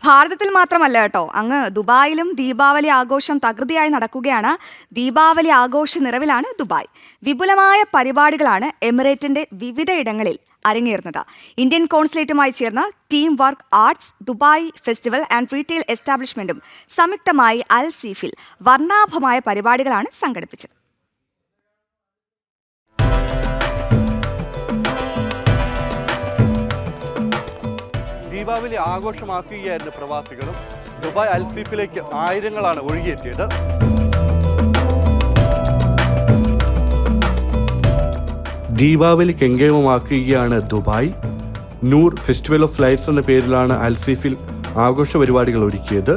ഭാരതത്തിൽ മാത്രമല്ല കേട്ടോ, അങ്ങ് ദുബായിലും ദീപാവലി ആഘോഷം തകൃതിയായി നടക്കുകയാണ്. ദീപാവലി ആഘോഷ നിറവിലാണ് ദുബായ്. വിപുലമായ പരിപാടികളാണ് എമിറേറ്റിന്റെ വിവിധയിടങ്ങളിൽ അരങ്ങേറുന്നത്. ഇന്ത്യൻ കോൺസുലേറ്റുമായി ചേർന്ന് team work arts, Dubai festival and retail എസ്റ്റാബ്ലിഷ്മെന്റും സംയുക്തമായി അൽ സീഫിൽ വർണ്ണാഭമായ പരിപാടികളാണ് സംഘടിപ്പിച്ചത്. ദീപാവലി ആഘോഷമാക്കുകയായിരുന്ന പ്രവാസികളും ദുബായ് അൽസീഫിലേക്ക് ആയിരങ്ങളാണ് ഒഴുകിയെത്തിയത്. ദീപാവലി കെങ്കേമമാക്കുകയാണ് Dubai. Noor festival of lights എന്ന പേരിലാണ് അൽസീഫിൽ ആഘോഷ പരിപാടികൾ ഒരുക്കിയത്.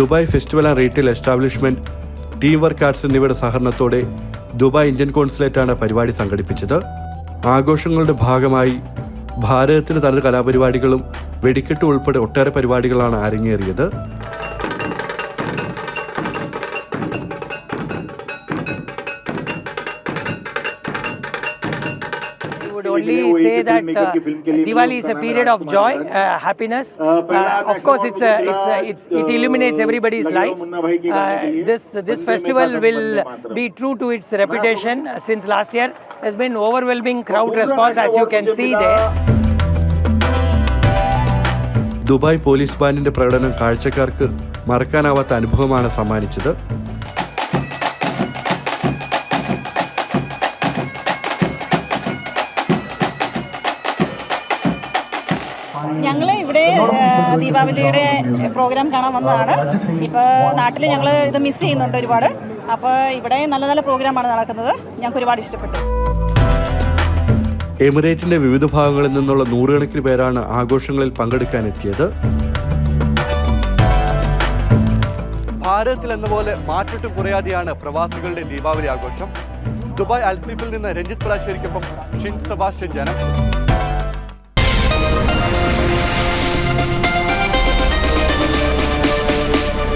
Dubai festival and retail establishment, team work arts എന്നിവയുടെ സഹകരണത്തോടെ ദുബായ് ഇന്ത്യൻ കോൺസുലേറ്റാണ് പരിപാടി സംഘടിപ്പിച്ചത്. ആഘോഷങ്ങളുടെ ഭാഗമായി ഭാരതത്തിന് തനത് കലാപരിപാടികളും വെടിക്കെട്ട് ഉൾപ്പെടെ ഒട്ടേറെ പരിപാടികളാണ് അരങ്ങേറിയത്. Only say that Diwali is a period of joy, happiness. Of course, it illuminates everybody's lives. This festival will be true to its reputation. Since last year, there's been overwhelming crowd response, as you can see there. Dubai police ബാൻഡിന്റെ പ്രകടനം കാഴ്ചക്കാർക്ക് മറക്കാനാവാത്ത അനുഭവമാണ് സമ്മാനിച്ചത്. ഞങ്ങൾ ഇവിടെ ദീപാവലിയുടെ programme കാണാൻ വന്നതാണ്. ഇപ്പോൾ നാട്ടിൽ ഞങ്ങൾ ഇത് മിസ് ചെയ്യുന്നുണ്ട് ഒരുപാട്. അപ്പോൾ ഇവിടെ നല്ല നല്ല പ്രോഗ്രാമാണ് നടക്കുന്നത്. ഞങ്ങൾക്ക് ഒരുപാട് ഇഷ്ടപ്പെട്ടു. എമിറേറ്റിന്റെ വിവിധ ഭാഗങ്ങളിൽ നിന്നുള്ള നൂറുകണക്കിന് പേരാണ് ആഘോഷങ്ങളിൽ പങ്കെടുക്കാനെത്തിയത്. ഭാരതത്തിൽ എന്ന പോലെ മാറ്റൊട്ടും കുറയാതെയാണ് പ്രവാസികളുടെ ദീപാവലി ആഘോഷം. ദുബായ് അൽസീഫിൽ നിന്ന് രഞ്ജിത്ത് പലാശ്ശേരിക്കൊപ്പം ഷിൻ സെബാസ്റ്റ്യൻ, ജനം.